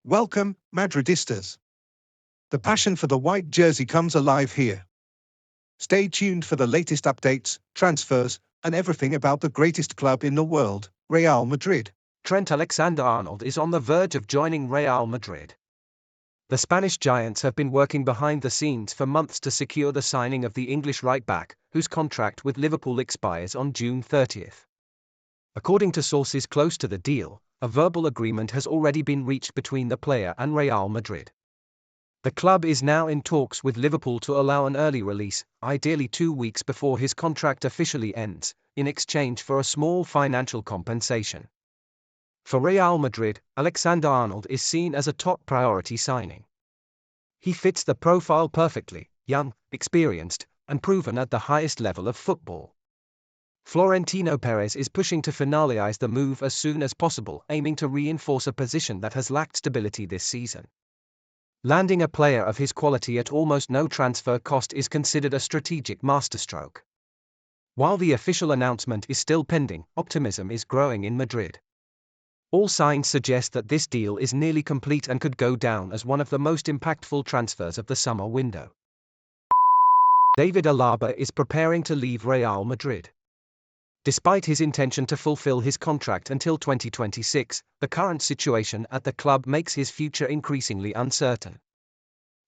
Welcome, Madridistas. The passion for the white jersey comes alive here. Stay tuned for the latest updates, transfers, and everything about the greatest club in the world, Real Madrid. Trent Alexander-Arnold is on the verge of joining Real Madrid. The Spanish giants have been working behind the scenes for months to secure the signing of the English right-back, whose contract with Liverpool expires on June 30th. According to sources close to the deal, a verbal agreement has already been reached between the player and Real Madrid. The club is now in talks with Liverpool to allow an early release, ideally 2 weeks before his contract officially ends, in exchange for a small financial compensation. For Real Madrid, Alexander-Arnold is seen as a top priority signing. He fits the profile perfectly: young, experienced, and proven at the highest level of football. Florentino Pérez is pushing to finalize the move as soon as possible, aiming to reinforce a position that has lacked stability this season. Landing a player of his quality at almost no transfer cost is considered a strategic masterstroke. While the official announcement is still pending, optimism is growing in Madrid. All signs suggest that this deal is nearly complete and could go down as one of the most impactful transfers of the summer window. David Alaba is preparing to leave Real Madrid. Despite his intention to fulfill his contract until 2026, the current situation at the club makes his future increasingly uncertain.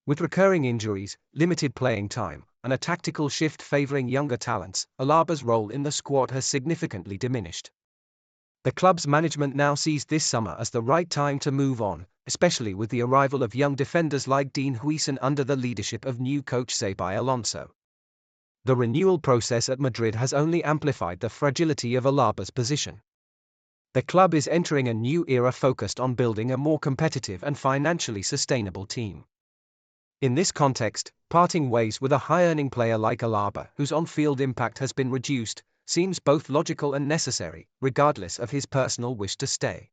With recurring injuries, limited playing time, and a tactical shift favoring younger talents, Alaba's role in the squad has significantly diminished. The club's management now sees this summer as the right time to move on, especially with the arrival of young defenders like Huis and under the leadership of new coach Xabi Alonso. The renewal process at Madrid has only amplified the fragility of Alaba's position. The club is entering a new era focused on building a more competitive and financially sustainable team. In this context, parting ways with a high-earning player like Alaba, whose on-field impact has been reduced, seems both logical and necessary, regardless of his personal wish to stay.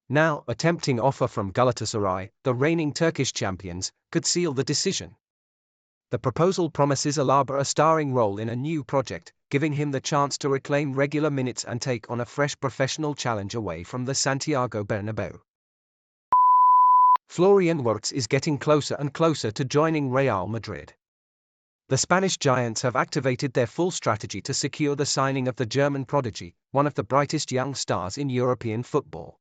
Now, a tempting offer from Galatasaray, the reigning Turkish champions, could seal the decision. The proposal promises Alaba a starring role in a new project, giving him the chance to reclaim regular minutes and take on a fresh professional challenge away from the Santiago Bernabéu. Florian Wartz is getting closer and closer to joining Real Madrid. The Spanish giants have activated their full strategy to secure the signing of the German prodigy, one of the brightest young stars in European football.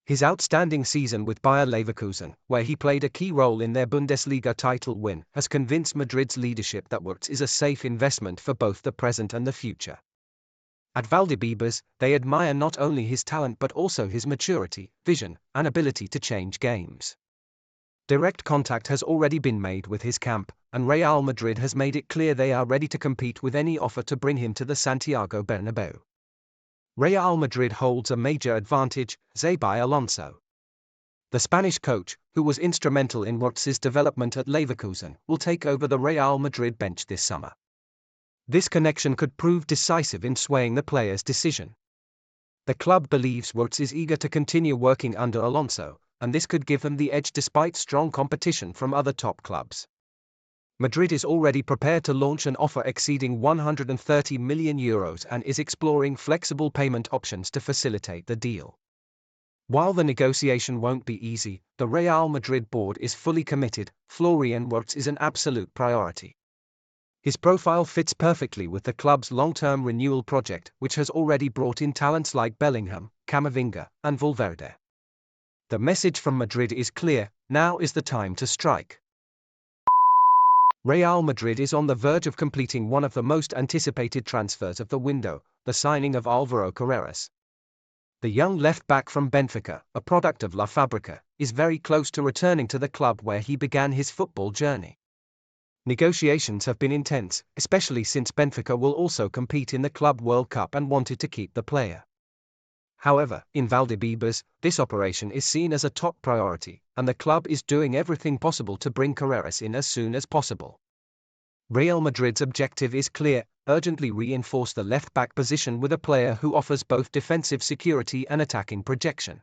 His outstanding season with Bayer Leverkusen, where he played a key role in their Bundesliga title win, has convinced Madrid's leadership that Wartz is a safe investment for both the present and the future. At Valdebebas, they admire not only his talent but also his maturity, vision, and ability to change games. Direct contact has already been made with his camp, and Real Madrid has made it clear they are ready to compete with any offer to bring him to the Santiago Bernabéu. Real Madrid holds a major advantage: Xabi Alonso. The Spanish coach, who was instrumental in Wartz's development at Leverkusen, will take over the Real Madrid bench this summer. This connection could prove decisive in swaying the player's decision. The club believes Wartz is eager to continue working under Alonso, and this could give them the edge despite strong competition from other top clubs. Madrid is already prepared to launch an offer exceeding €130 million and is exploring flexible payment options to facilitate the deal. While the negotiation won't be easy, the Real Madrid board is fully committed. Florian Wartz is an absolute priority. His profile fits perfectly with the club's long-term renewal project, which has already brought in talents like Bellingham, Camavinga, and Valverde. The message from Madrid is clear: now is the time to strike. Real Madrid is on the verge of completing one of the most anticipated transfers of the window, the signing of Alvaro Carreras. The young left-back from Benfica, a product of La Fábrica, is very close to returning to the club where he began his football journey. Negotiations have been intense, especially since Benfica will also compete in the Club World Cup and wanted to keep the player. However, in Valdebebas, this operation is seen as a top priority, and the club is doing everything possible to bring Carreras in as soon as possible. Real Madrid's objective is clear: urgently reinforce the left-back position with a player who offers both defensive security and attacking projection.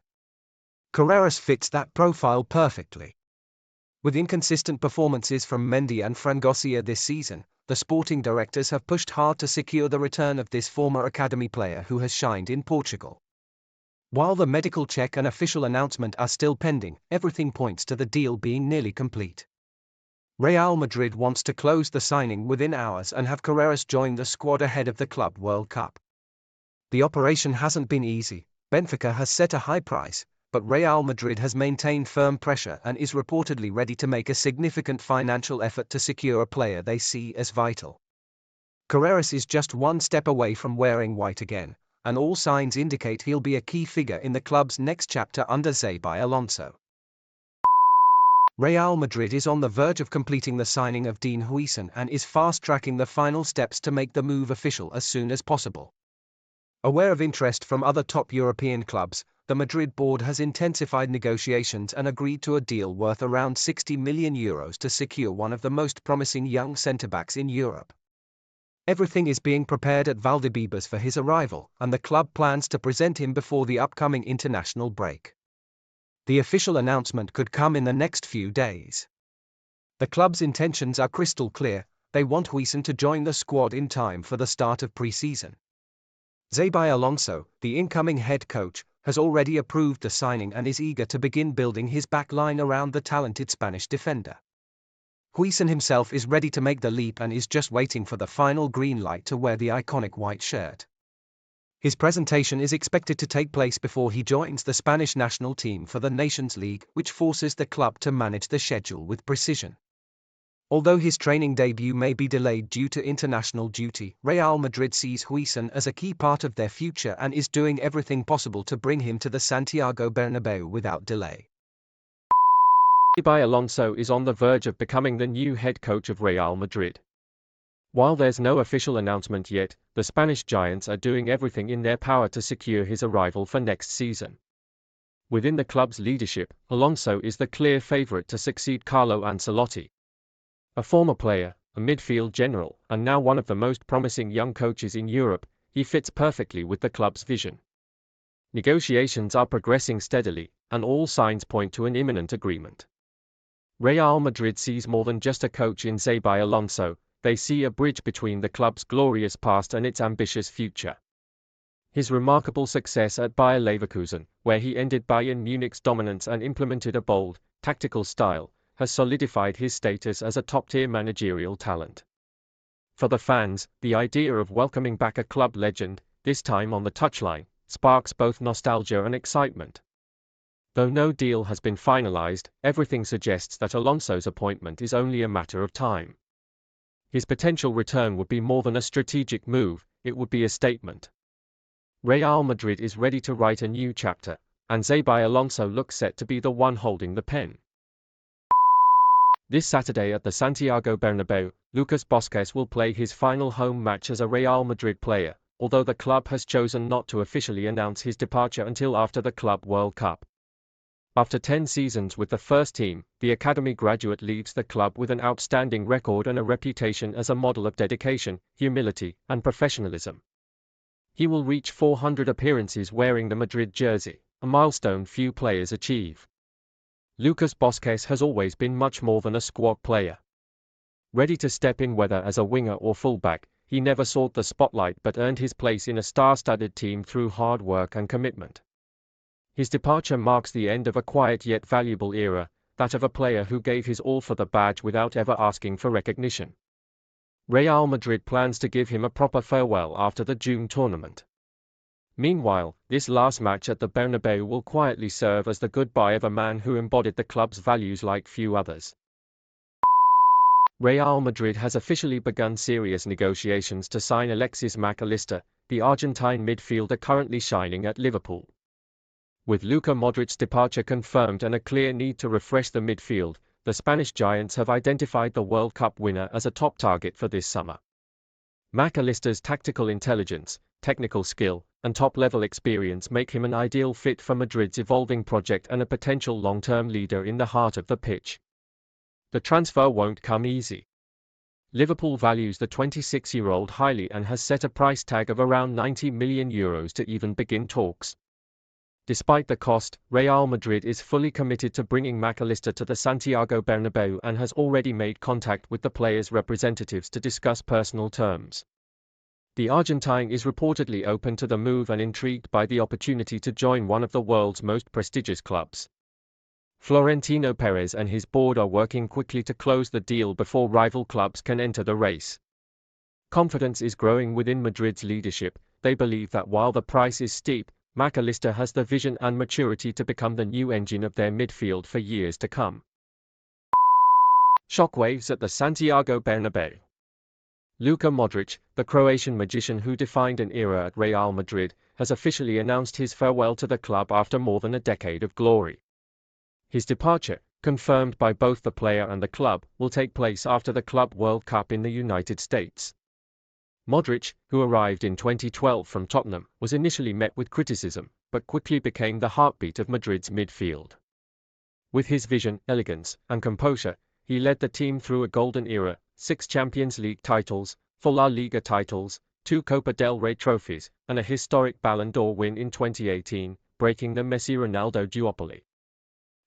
Carreras fits that profile perfectly. With inconsistent performances from Mendy and Frangosia this season, the sporting directors have pushed hard to secure the return of this former academy player who has shined in Portugal. While the medical check and official announcement are still pending, everything points to the deal being nearly complete. Real Madrid wants to close the signing within hours and have Carreras join the squad ahead of the Club World Cup. The operation hasn't been easy. Benfica has set a high price, but Real Madrid has maintained firm pressure and is reportedly ready to make a significant financial effort to secure a player they see as vital. Carreras is just one step away from wearing white again, and all signs indicate he'll be a key figure in the club's next chapter under Xabi Alonso. Real Madrid is on the verge of completing the signing of Dean Huis and is fast-tracking the final steps to make the move official as soon as possible. Aware of interest from other top European clubs, the Madrid board has intensified negotiations and agreed to a deal worth around €60 million to secure one of the most promising young centre-backs in Europe. Everything is being prepared at Valdebebas for his arrival, and the club plans to present him before the upcoming international break. The official announcement could come in the next few days. The club's intentions are crystal clear: they want Huis to join the squad in time for the start of pre-season. Xabi Alonso, the incoming head coach, has already approved the signing and is eager to begin building his back line around the talented Spanish defender. Huis himself is ready to make the leap and is just waiting for the final green light to wear the iconic white shirt. His presentation is expected to take place before he joins the Spanish national team for the Nations League, which forces the club to manage the schedule with precision. Although his training debut may be delayed due to international duty, Real Madrid sees Huis as a key part of their future and is doing everything possible to bring him to the Santiago Bernabeu without delay. Xabi Alonso is on the verge of becoming the new head coach of Real Madrid. While there's no official announcement yet, the Spanish giants are doing everything in their power to secure his arrival for next season. Within the club's leadership, Alonso is the clear favourite to succeed Carlo Ancelotti. A former player, a midfield general, and now one of the most promising young coaches in Europe, he fits perfectly with the club's vision. Negotiations are progressing steadily, and all signs point to an imminent agreement. Real Madrid sees more than just a coach in Xabi Alonso; they see a bridge between the club's glorious past and its ambitious future. His remarkable success at Bayer Leverkusen, where he ended Bayern Munich's dominance and implemented a bold, tactical style, has solidified his status as a top-tier managerial talent. For the fans, the idea of welcoming back a club legend, this time on the touchline, sparks both nostalgia and excitement. Though no deal has been finalized, everything suggests that Alonso's appointment is only a matter of time. His potential return would be more than a strategic move, it would be a statement. Real Madrid is ready to write a new chapter, and Xabi Alonso looks set to be the one holding the pen. This Saturday at the Santiago Bernabeu, Lucas Vasquez will play his final home match as a Real Madrid player, although the club has chosen not to officially announce his departure until after the Club World Cup. After 10 seasons with the first team, the academy graduate leaves the club with an outstanding record and a reputation as a model of dedication, humility, and professionalism. He will reach 400 appearances wearing the Madrid jersey, a milestone few players achieve. Lucas Vasquez has always been much more than a squad player. Ready to step in whether as a winger or fullback, he never sought the spotlight but earned his place in a star-studded team through hard work and commitment. His departure marks the end of a quiet yet valuable era, that of a player who gave his all for the badge without ever asking for recognition. Real Madrid plans to give him a proper farewell after the June tournament. Meanwhile, this last match at the Bernabeu will quietly serve as the goodbye of a man who embodied the club's values like few others. Real Madrid has officially begun serious negotiations to sign Alexis Malista, the Argentine midfielder currently shining at Liverpool. With Luka Modric's departure confirmed and a clear need to refresh the midfield, the Spanish giants have identified the World Cup winner as a top target for this summer. Malista's tactical intelligence, technical skill, and top-level experience make him an ideal fit for Madrid's evolving project and a potential long-term leader in the heart of the pitch. The transfer won't come easy. Liverpool values the 26-year-old highly and has set a price tag of around €90 million to even begin talks. Despite the cost, Real Madrid is fully committed to bringing Malista to the Santiago Bernabeu and has already made contact with the player's representatives to discuss personal terms. The Argentine is reportedly open to the move and intrigued by the opportunity to join one of the world's most prestigious clubs. Florentino Pérez and his board are working quickly to close the deal before rival clubs can enter the race. Confidence is growing within Madrid's leadership. They believe that while the price is steep, Malista has the vision and maturity to become the new engine of their midfield for years to come. Shockwaves at the Santiago Bernabeu. Luka Modric, the Croatian magician who defined an era at Real Madrid, has officially announced his farewell to the club after more than a decade of glory. His departure, confirmed by both the player and the club, will take place after the Club World Cup in the United States. Modric, who arrived in 2012 from Tottenham, was initially met with criticism, but quickly became the heartbeat of Madrid's midfield. With his vision, elegance, and composure, he led the team through a golden era: 6 Champions League titles, 4 La Liga titles, 2 Copa del Rey trophies, and a historic Ballon d'Or win in 2018, breaking the Messi-Ronaldo duopoly.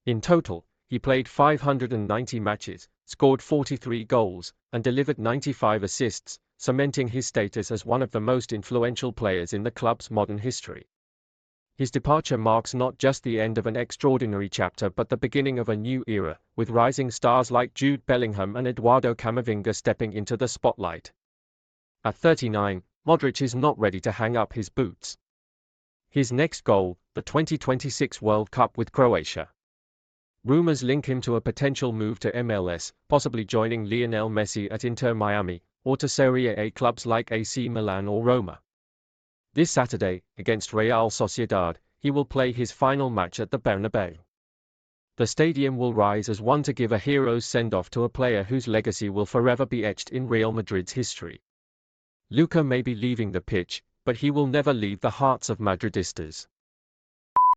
In total, he played 590 matches, scored 43 goals, and delivered 95 assists, cementing his status as one of the most influential players in the club's modern history. His departure marks not just the end of an extraordinary chapter but the beginning of a new era, with rising stars like Jude Bellingham and Eduardo Camavinga stepping into the spotlight. At 39, Modric is not ready to hang up his boots. His next goal, the 2026 World Cup with Croatia. Rumors link him to a potential move to MLS, possibly joining Lionel Messi at Inter Miami, or to Serie A clubs like AC Milan or Roma. This Saturday, against Real Sociedad, he will play his final match at the Bernabeu. The stadium will rise as one to give a hero's send-off to a player whose legacy will forever be etched in Real Madrid's history. Luka may be leaving the pitch, but he will never leave the hearts of Madridistas.